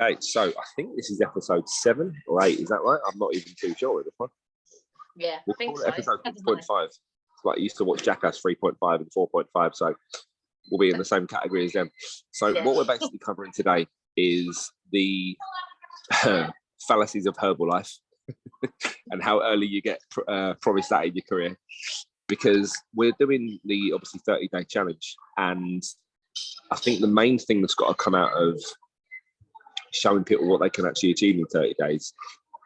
Okay, so I think this is episode 7 or 8. Is that right? I'm not even too sure with this one. Yeah, We'll I think call so. it episode 6.5. It's like you used to watch Jackass 3.5 and 4.5, so we'll be in the same category as them. So what we're basically covering today is the fallacies of Herbalife and how early you get promised that in your career. Because we're doing the obviously 30-day challenge, and I think the main thing that's got to come out of showing people what they can actually achieve in 30 days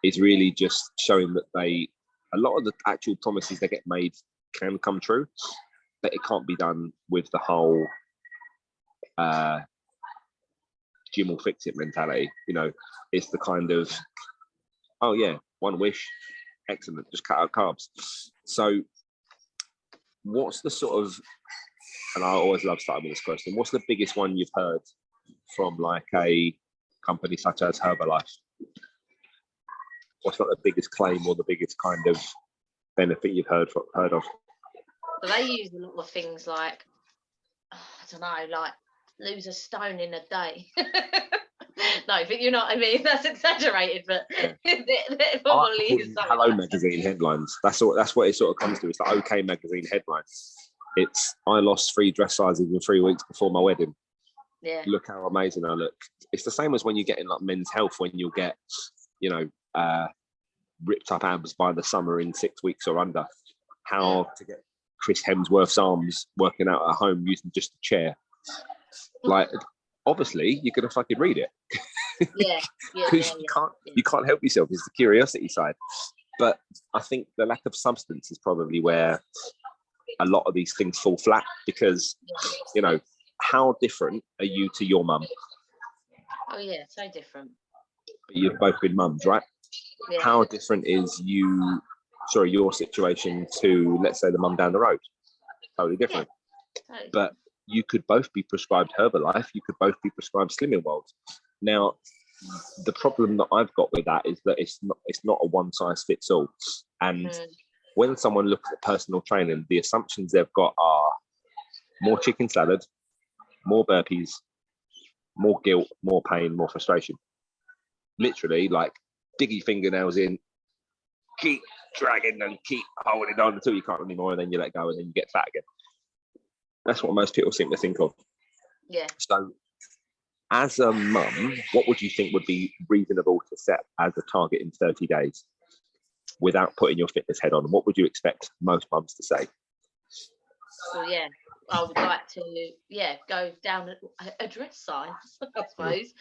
is really just showing that a lot of the actual promises that get made can come true, but it can't be done with the whole gym will fix it mentality. You know, it's the kind of, oh yeah, one wish, excellent, just cut out carbs. So what's the sort of, and I always love starting with this question, what's the biggest one you've heard from like a company such as Herbalife? What's not the biggest claim or the biggest kind of benefit you've heard of? So they use a lot of things like, I don't know, like lose a stone in a day. No, but you know what I mean. That's exaggerated, but it probably is. Hello Magazine headlines. That's what it sort of comes to. It's the OK Magazine headlines. It's I lost 3 dress sizes in 3 weeks before my wedding. Yeah. Look how amazing I look. It's the same as when you get in like Men's Health, when you'll get, you know, ripped up abs by the summer in 6 weeks or under. How to get Chris Hemsworth's arms working out at home using just a chair. Like, obviously, you're gonna fucking read it. Because you can't help yourself. It's the curiosity side. But I think the lack of substance is probably where a lot of these things fall flat, because you know, how different are you to your mum? Oh yeah, so different. You've both been mums, right? Yeah. How different is your situation to, let's say, the mum down the road? Totally different. Yeah, totally. But you could both be prescribed Herbalife. You could both be prescribed Slimming World. Now, the problem that I've got with that is that it's not a one size fits all. And when someone looks at personal training, the assumptions they've got are more chicken salad, more burpees, more guilt, more pain, more frustration. Literally, like, dig your fingernails in, keep dragging and keep holding on until you can't anymore, and then you let go and then you get fat again. That's what most people seem to think of. Yeah. So as a mum, what would you think would be reasonable to set as a target in 30 days without putting your fitness head on? What would you expect most mums to say? Well, yeah, I would like to, go down a dress size, I suppose.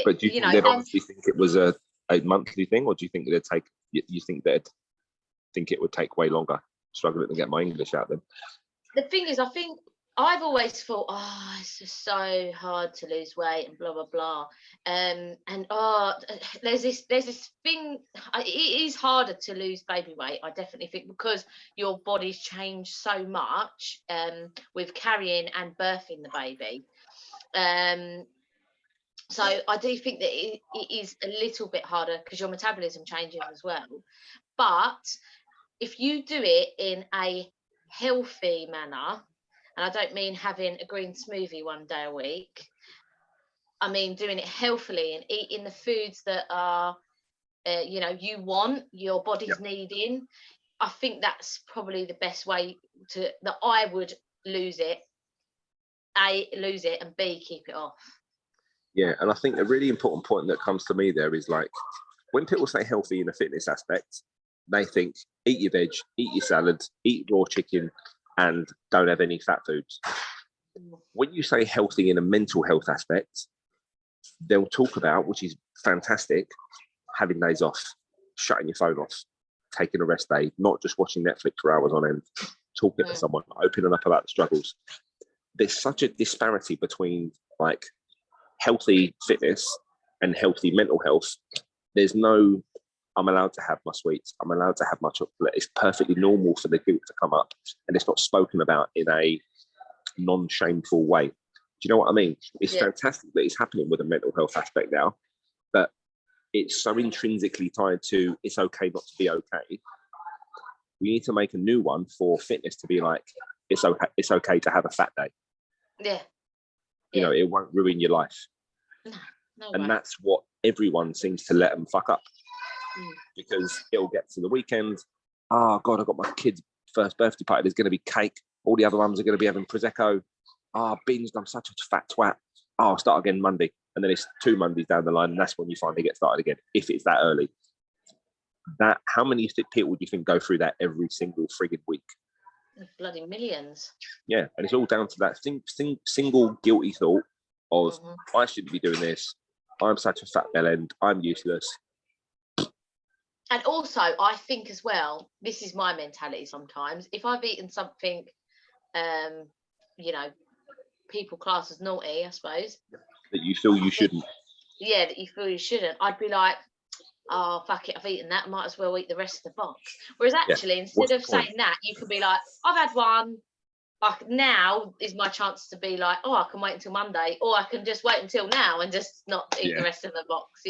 But do you think they'd honestly think it was a monthly thing, or do you think they'd take? You think they'd think it would take way longer? Struggling to get my English out then. The thing is, I think I've always thought, it's just so hard to lose weight and blah blah blah, and there's this thing. It is harder to lose baby weight, I definitely think, because your body's changed so much with carrying and birthing the baby. So I do think that it is a little bit harder because your metabolism changes as well. But if you do it in a healthy manner, and I don't mean having a green smoothie one day a week, I mean doing it healthily and eating the foods that are, you want, your body's needing. I think that's probably the best way that I would lose it. A, lose it, and B, keep it off. Yeah, and I think a really important point that comes to me there is, like, when people say healthy in a fitness aspect, they think eat your veg, eat your salad, eat raw chicken, and don't have any fat foods. When you say healthy in a mental health aspect, they'll talk about, which is fantastic, having days off, shutting your phone off, taking a rest day, not just watching Netflix for hours on end, talking to someone, opening up about the struggles. There's such a disparity between, like, healthy fitness and healthy mental health. There's no, I'm allowed to have my sweets, I'm allowed to have my chocolate. It's perfectly normal for the guilt to come up, and it's not spoken about in a non-shameful way. Do you know what I mean? It's fantastic that it's happening with a mental health aspect now, but it's so intrinsically tied to it's okay not to be okay. We need to make a new one for fitness to be like, it's okay to have a fat day. Yeah. You know, it won't ruin your life. No. No And way. that's what everyone seems to let them fuck up. Mm. Because it'll get to the weekend. Oh God, I got my kid's first birthday party. There's going to be cake. All the other mums are going to be having prosecco. Binged. I'm such a fat twat. I'll start again Monday, and then it's 2 Mondays down the line, and that's when you finally get started again. If it's that early. That how many people do you think go through that every single frigging week? Bloody millions. Yeah, and it's all down to that single guilty thought of I shouldn't be doing this. I'm such a fat bellend. I'm useless. And also, I think as well, this is my mentality sometimes. If I've eaten something, people class as naughty, I suppose. That you feel you shouldn't. Yeah, that you feel you shouldn't. I'd be like, oh, fuck it, I've eaten that. I might as well eat the rest of the box. Whereas actually, instead of saying that, you could be like, I've had one. Like, now is my chance to be like, oh, I can wait until Monday, or I can just wait until now and just not eat the rest of the box,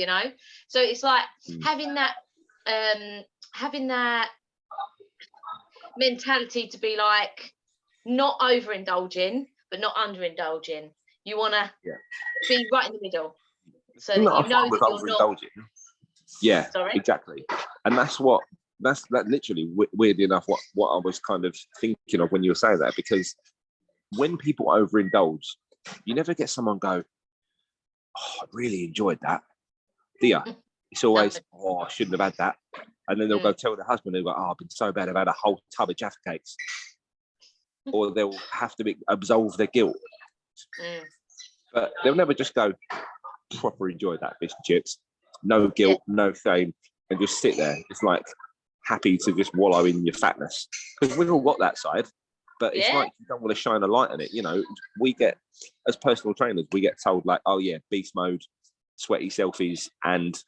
So it's like having that mentality to be like not overindulging, but not underindulging. You want to be right in the middle, so that that you're not. Yeah, exactly. And that's literally weirdly enough what I was kind of thinking of when you were saying that, because when people overindulge, you never get someone go, oh, I really enjoyed that, do you? It's always, oh, I shouldn't have had that. And then they'll go tell the husband, they'll go, oh, I've been so bad, I've had a whole tub of Jaffa cakes. Or they'll have to absolve their guilt. But they'll never just go, proper enjoy that fish and chips. No guilt, no shame, and just sit there. It's like happy to just wallow in your fatness. Because we've all got that side. But it's like you don't want to shine a light on it. We get, as personal trainers, we get told like, oh yeah, beast mode, sweaty selfies, and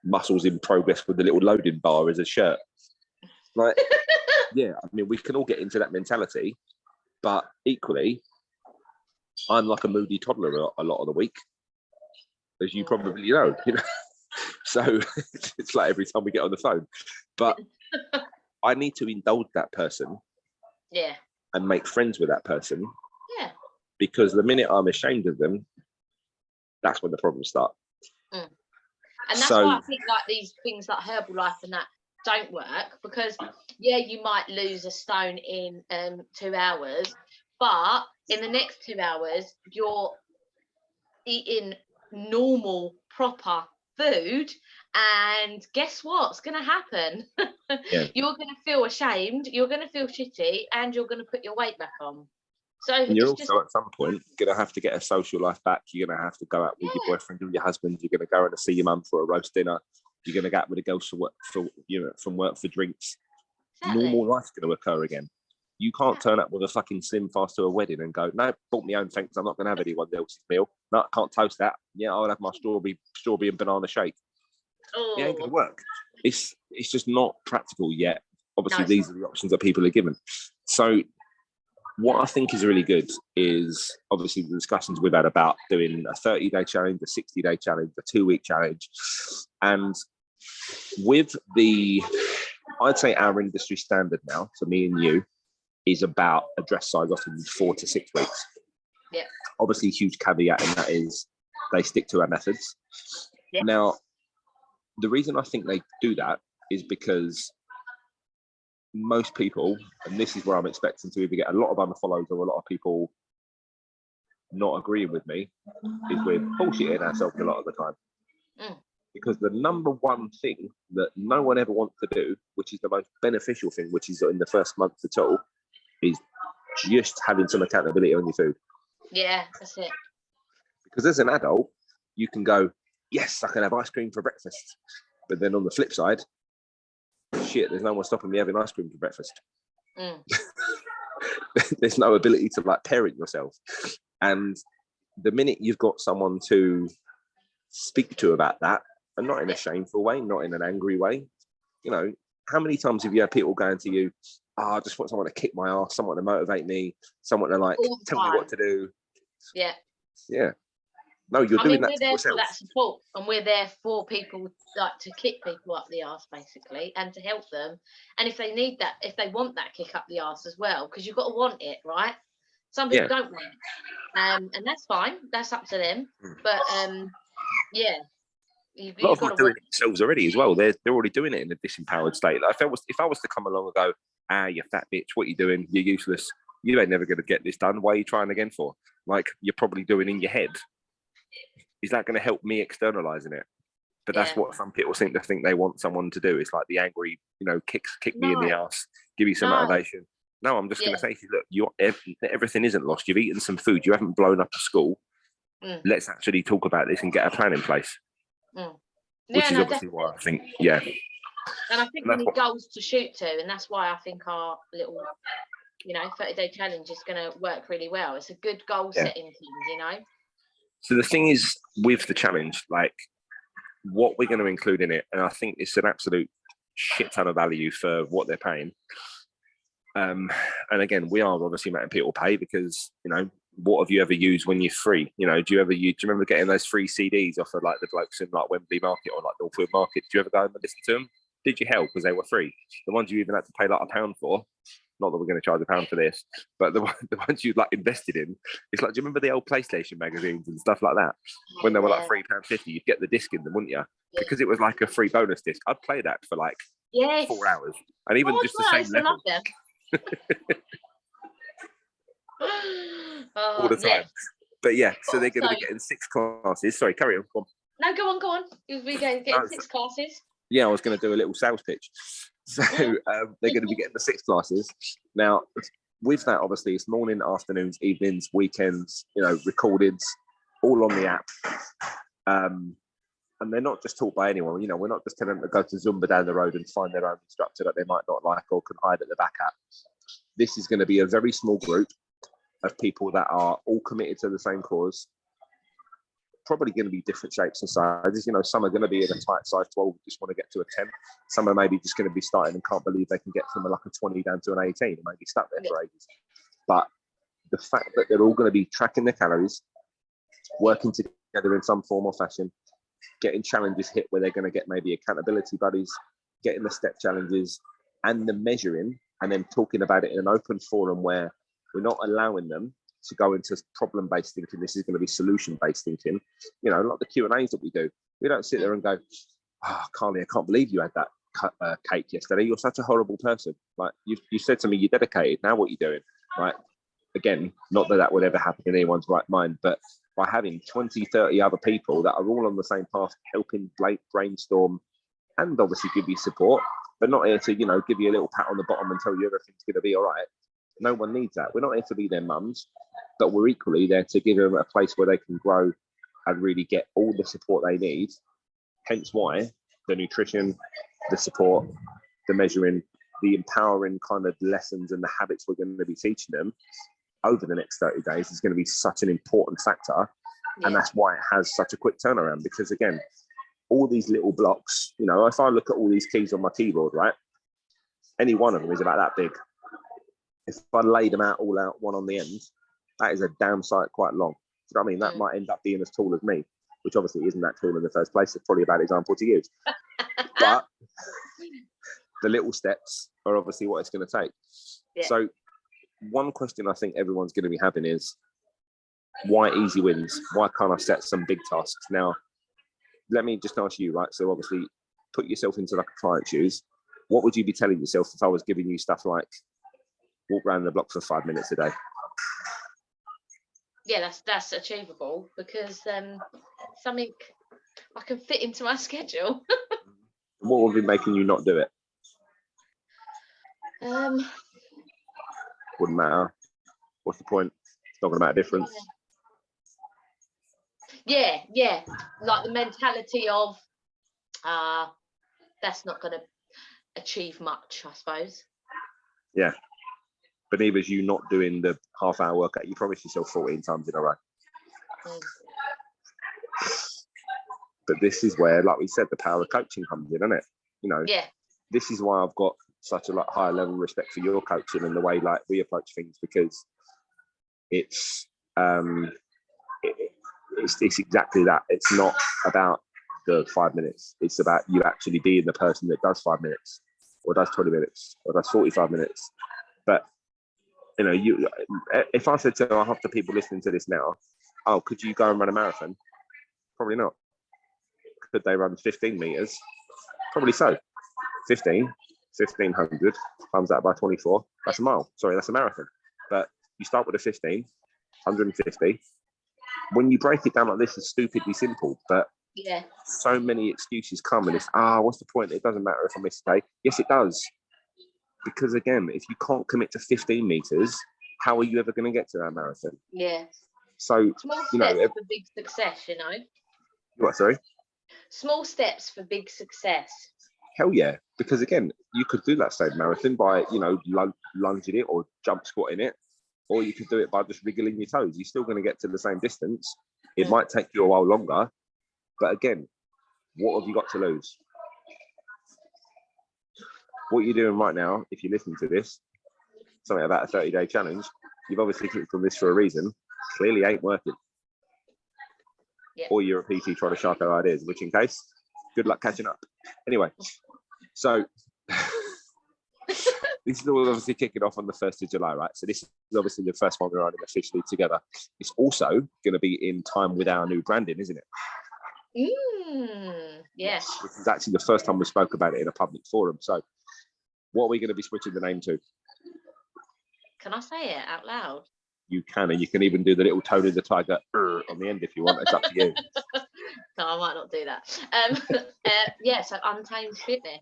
muscles in progress with the little loading bar as a shirt. Like, I mean, we can all get into that mentality, but equally, I'm like a moody toddler a lot of the week, as you probably know. So it's like every time we get on the phone, but I need to indulge that person, and make friends with that person, because the minute I'm ashamed of them, that's when the problems start. And that's why I think like these things like Herbalife and that don't work, because you might lose a stone in 2 hours, but in the next 2 hours you're eating normal proper food, and guess what's going to happen? You're going to feel ashamed, you're going to feel shitty, and you're going to put your weight back on. So and you're also at some point going to have to get a social life back. You're going to have to go out with your boyfriend or your husband. You're going to go and see your mum for a roast dinner. You're going to go out with the girls from work for drinks. Exactly. Normal life's going to occur again. You can't turn up with a fucking slim fast to a wedding and go, no, bought my own, thanks. I'm not going to have anyone else's meal. No, I can't toast that. Yeah, I'll have my strawberry and banana shake. It ain't going to work. It's just not practical yet. Obviously, these are the options that people are given. So what I think is really good is obviously the discussions we've had about doing a 30-day challenge, a 60-day challenge, a 2-week challenge. And with I'd say our industry standard now, so me and you, is about a dress size off in 4 to 6 weeks. Yeah. Obviously, huge caveat in that is they stick to our methods. Yeah. Now, the reason I think they do that is because most people, and this is where I'm expecting to either get a lot of unfollows or a lot of people not agreeing with me, is we're bullshitting ourselves a lot of the time. Because the number one thing that no one ever wants to do, which is the most beneficial thing, which is in the first month at all, is just having some accountability on your food. Yeah, that's it. Because as an adult, you can go, yes, I can have ice cream for breakfast. But then on the flip side, shit, there's no one stopping me having ice cream for breakfast. There's no ability to like parent yourself. And the minute you've got someone to speak to about that, and not in a shameful way, not in an angry way, how many times have you had people going to you, I just want someone to kick my ass, someone to motivate me, someone to like tell me what to do. Yeah. No, you're doing that to yourself. We're there for that support, and we're there for people, like to kick people up the arse basically, and to help them. And if they need that, if they want that kick up the arse as well, because you've got to want it, right? Some people don't want it, and that's fine. That's up to them. But Yeah, A lot you've of them got are to doing work. it themselves already as well. They're already doing it in a disempowered state. Like if I was to come along and go, you fat bitch, what are you doing? You're useless. You ain't never going to get this done. Why are you trying again for? Like you're probably doing in your head. Is that going to help me externalizing it? But that's Yeah. what some people think they want someone to do. It's like the angry, kick me in No, the ass, give you some no. motivation. No, I'm just going Yeah. to say to you, look, everything isn't lost. You've eaten some food. You haven't blown up a school. Let's actually talk about this and get a plan in place. Mm. Which Yeah, is no, obviously definitely. why I think, yeah. And I think And we that's need what, goals to shoot to, and that's why I think our little, 30-day challenge is going to work really well. It's a good goal setting thing, So the thing is with the challenge, like what we're going to include in it, and I think it's an absolute shit ton of value for what they're paying. And again, we are obviously letting people pay because, what have you ever used when you're free? Do you remember getting those free CDs off of like the blokes in like Wembley Market or like Northwood Market? Did you ever go and listen to them? Did you help because they were free? The ones you even had to pay like £1 for. Not that we're going to charge £1 for this, but the ones you like invested in, it's like, do you remember the old PlayStation magazines and stuff like that? When they were like £3.50, you'd get the disc in them, wouldn't you? Because it was like a free bonus disc. I'd play that for like 4 hours, and even just the same level. All the time. Yes. But yeah, so they're going to be getting 6 classes. Sorry, carry on. Go on. No, go on. You'll be getting 6 classes. Yeah, I was going to do a little sales pitch. So they're going to be getting the 6 classes. Now, with that, obviously, it's morning, afternoons, evenings, weekends, recordings, all on the app. And they're not just taught by anyone. We're not just telling them to go to Zumba down the road and find their own instructor that they might not like or can hide at the back at. This is going to be a very small group of people that are all committed to the same cause. Probably going to be different shapes and sizes. Some are going to be in a tight size 12, just want to get to a 10. Some are maybe just going to be starting and can't believe they can get from like a 20 down to an 18 and maybe stuck there for ages. But the fact that they're all going to be tracking their calories, working together in some form or fashion, getting challenges hit where they're going to get maybe accountability buddies, getting the step challenges and the measuring, and then talking about it in an open forum where we're not allowing them to go into problem-based thinking. This is going to be solution-based thinking. Like the Q&As that we do. We don't sit there and go, Carly, I can't believe you had that cake yesterday. You're such a horrible person. Like you said to me, you're dedicated. Now what are you doing? Right. Again, not that would ever happen in anyone's right mind, but by having 20, 30 other people that are all on the same path, helping brainstorm and obviously give you support, but not here to, give you a little pat on the bottom and tell you everything's going to be all right. No one needs that. We're not here to be their mums, but we're equally there to give them a place where they can grow and really get all the support they need. Hence why the nutrition, the support, the measuring, the empowering kind of lessons and the habits we're going to be teaching them over the next 30 days is going to be such an important factor. Yeah. And that's why it has such a quick turnaround, because again, all these little blocks, if I look at all these keys on my keyboard, right, any one of them is about that big. If I lay them out all out one on the end, that is a damn sight quite long. Do you know what I mean? That might end up being as tall as me, which obviously isn't that tall in the first place. It's probably a bad example to use. But the little steps are obviously what it's going to take. Yeah. So one question I think everyone's going to be having is, why easy wins? Why can't I set some big tasks? Now, let me just ask you, right? So obviously put yourself into like a client's shoes. What would you be telling yourself if I was giving you stuff like walk around the block for 5 minutes a day? Yeah, that's achievable, because something I can fit into my schedule. What would be making you not do it? Wouldn't matter. What's the point? It's not going to make a difference. Yeah. Like the mentality of that's not going to achieve much, I suppose. Yeah. But neither is you not doing the half-hour workout. You promised yourself 14 times in a row. But this is where, like we said, the power of coaching comes in, isn't it? Yeah. This is why I've got such a higher level of respect for your coaching and the way like we approach things, because it's exactly that. It's not about the 5 minutes. It's about you actually being the person that does 5 minutes, or does 20 minutes, or does 45 minutes. But if I said to half the people listening to this now, oh, could you go and run a marathon? Probably not. Could they run 15 meters? Probably so. 1,500 times that by 24. That's a mile. Sorry, that's a marathon. But you start with a 15, 150. When you break it down like this, it's stupidly simple, but so many excuses come and it's, what's the point? It doesn't matter if I miss a day. Yes, it does. Because again, if you can't commit to 15 meters, how are you ever going to get to that marathon? Yeah. So, small steps for big success, What, sorry? Small steps for big success. Hell yeah. Because again, you could do that same marathon by, lunging it or jump squatting it, or you could do it by just wriggling your toes. You're still going to get to the same distance. It might take you a while longer, but again, what have you got to lose? What you're doing right now, if you listen to this, something about a 30-day challenge, you've obviously clicked on this for a reason. Clearly ain't working. Yeah. Or you're a PT trying to shark our ideas, which in case, good luck catching up. Anyway, so this is all obviously kicking off on the 1st of July, right? So this is obviously the first one we're running officially together. It's also going to be in time with our new branding, isn't it? Yes. This is actually the first time we spoke about it in a public forum. So what are we going to be switching the name to? Can I say it out loud? You can, and you can even do the little Tony the Tiger on the end if you want. It's up to you. No, I might not do that. So Untamed Fitness.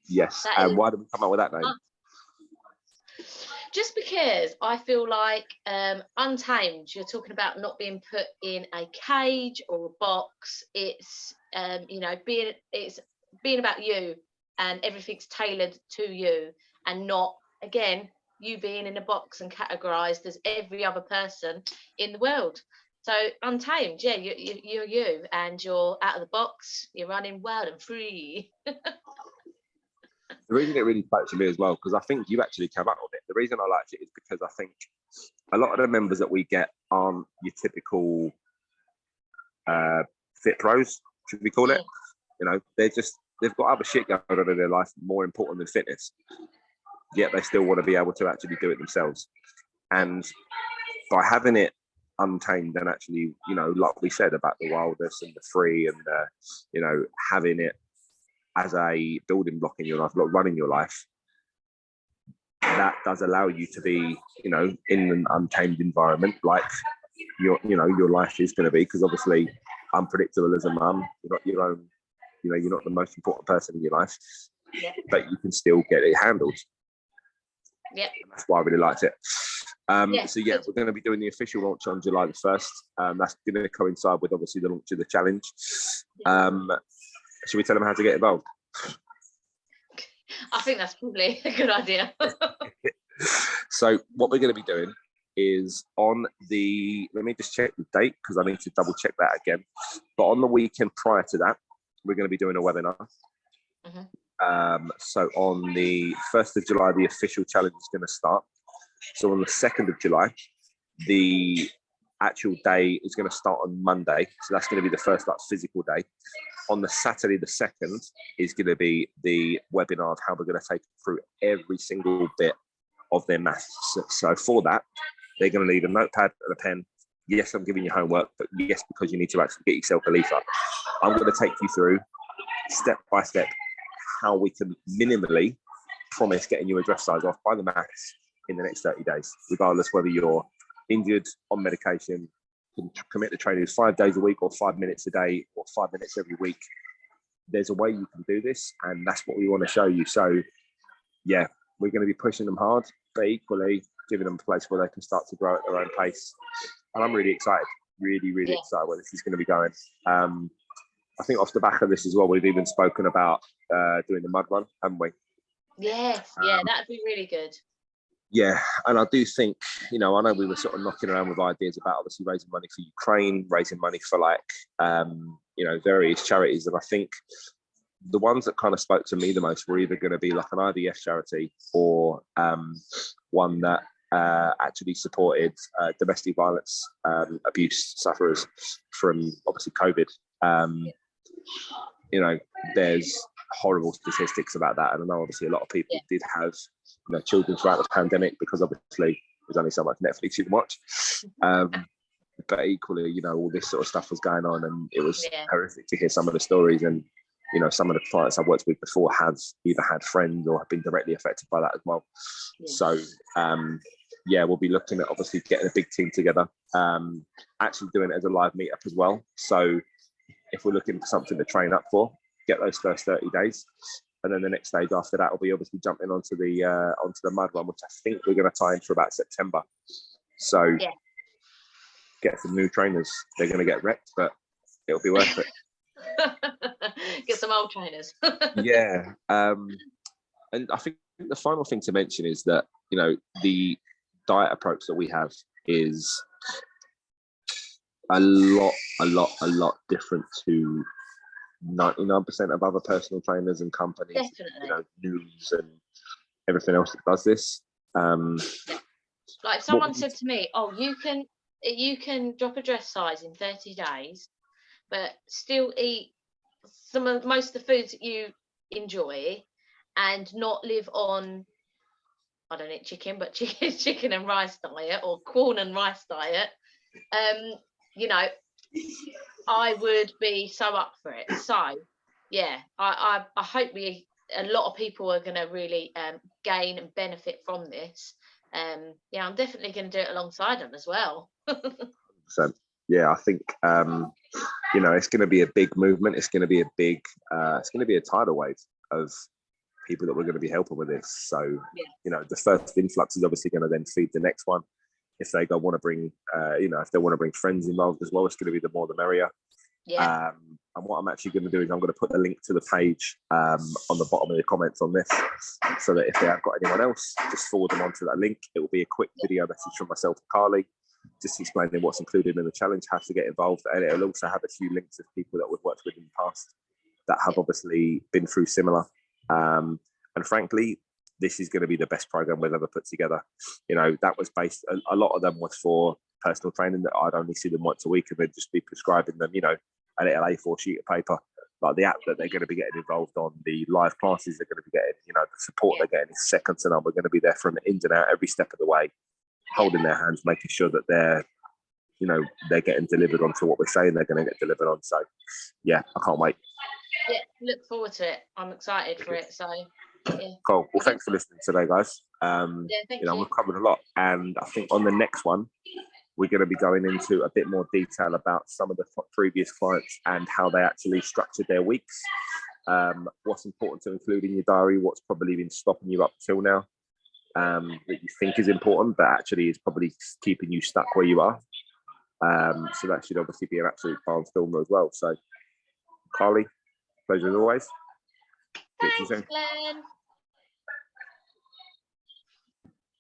Yes. And why did we come up with that name? Just because I feel like Untamed, you're talking about not being put in a cage or a box. It's being about you, and everything's tailored to you, and not, again, you being in a box and categorized as every other person in the world. So Untamed, you're you, and you're out of the box, you're running wild and free. The reason it really spoke to me as well, because I think you actually came up with it. The reason I liked it is because I think a lot of the members that we get aren't your typical fit pros, should we call it? They've got other shit going on in their life more important than fitness. Yet they still want to be able to actually do it themselves. And by having it untamed and actually, like we said about the wildness and the free and, having it as a building block in your life, not running your life, that does allow you to be, in an untamed environment like your life is going to be, because obviously unpredictable as a mum, you're not your own, you're not the most important person in your life, but you can still get it handled. Yeah, that's why I really liked it. So we're going to be doing the official launch on July the 1st. That's going to coincide with obviously the launch of the challenge. Should we tell them how to get involved? I think that's probably a good idea. So what we're going to be doing is on the, let me just check the date because I need to double check that again. But on the weekend prior to that, we're going to be doing a webinar. So on the 1st of July, the official challenge is going to start. So on the 2nd of July, the actual day is going to start on Monday. So that's going to be the first physical day. On the Saturday, the 2nd, is going to be the webinar of how we're going to take through every single bit of their maths. So for that, they're going to need a notepad and a pen. Yes, I'm giving you homework, but yes, because you need to actually get yourself a leaf up. I'm going to take you through step by step how we can minimally promise getting you a dress size off by the maths in the next 30 days, regardless whether you're injured, on medication, can commit to training 5 days a week or 5 minutes a day or 5 minutes every week. There's a way you can do this, and that's what we want to show you. So yeah, we're going to be pushing them hard, but equally giving them a place where they can start to grow at their own pace. And I'm really excited, really excited where this is going to be going. I think off the back of this as well, we've even spoken about doing the mud run, haven't we? Yes, that'd be really good. Yeah, and I do think, I know we were sort of knocking around with ideas about obviously raising money for Ukraine, raising money for various charities. And I think the ones that kind of spoke to me the most were either going to be like an IVF charity or one that actually supported domestic violence abuse sufferers from obviously COVID. There's horrible statistics about that, and I know obviously a lot of people did have children throughout the pandemic because obviously there's only so much Netflix you can watch. but equally, you know, all this sort of stuff was going on, and it was Yeah. horrific to hear some of the stories. And you know, some of the clients I've worked with before have either had friends or have been directly affected by that as well. Yeah. So yeah, we'll be looking at obviously getting a big team together, actually doing it as a live meetup as well. So if we're looking for something to train up for, get those first 30 days. And then the next stage after that will be obviously jumping onto the mud run, which I think we're going to tie in for about September. So Yeah. get some new trainers. They're going to get wrecked, but it'll be worth it. Get some old trainers. Yeah. And I think the final thing to mention is that, you know, the diet approach that we have is a lot different to 99% of other personal trainers and companies. Definitely. You know, news and everything else that does this. Like if someone said to me, "Oh, you can drop a dress size in 30 days, but still eat most of the foods that you enjoy, and not live on, I don't eat chicken, but chicken and rice diet or corn and rice diet," you know, I would be so up for it. So yeah, I hope a lot of people are going to really gain and benefit from this. Yeah, I'm definitely going to do it alongside them as well. So yeah, I think you know, it's going to be a big movement. It's going to be a tidal wave of people that we're going to be helping with this. So Yeah. you know, the first influx is obviously going to then feed the next one. If they want to bring, you know, if they want to bring friends involved as well, it's going to be the more the merrier. Yeah. And what I'm actually going to do is I'm going to put the link to the page on the bottom of the comments on this, so that if they have got anyone else, just forward them onto that link. It will be a quick video message from myself and Carly, just explaining what's included in the challenge, how to get involved, and it'll also have a few links of people that we've worked with in the past that have obviously been through similar. And frankly, this is going to be the best program we've ever put together. You know, that was based, a lot of them was for personal training that I'd only see them once a week, and they'd just be prescribing them, you know, a little A4 sheet of paper. Like the app that they're going to be getting involved on, the live classes they're going to be getting, you know, the support they're getting is second to none. We're going to be there from ins and out every step of the way, holding their hands, making sure that they're, you know, they're getting delivered onto what we're saying they're going to get delivered on. So yeah, I can't wait. Yeah, look forward to it. I'm excited for it. So yeah. Cool. Well, thanks for listening today, guys. Yeah, thank you know, you. we've covered a lot, and I think on the next one we're going to be going into a bit more detail about some of the previous clients and how they actually structured their weeks. What's important to include in your diary, what's probably been stopping you up till now, that you think is important, but actually is probably keeping you stuck where you are. So that should obviously be an absolute barnstormer as well. So, Carly, pleasure as always. Thanks, Glenn.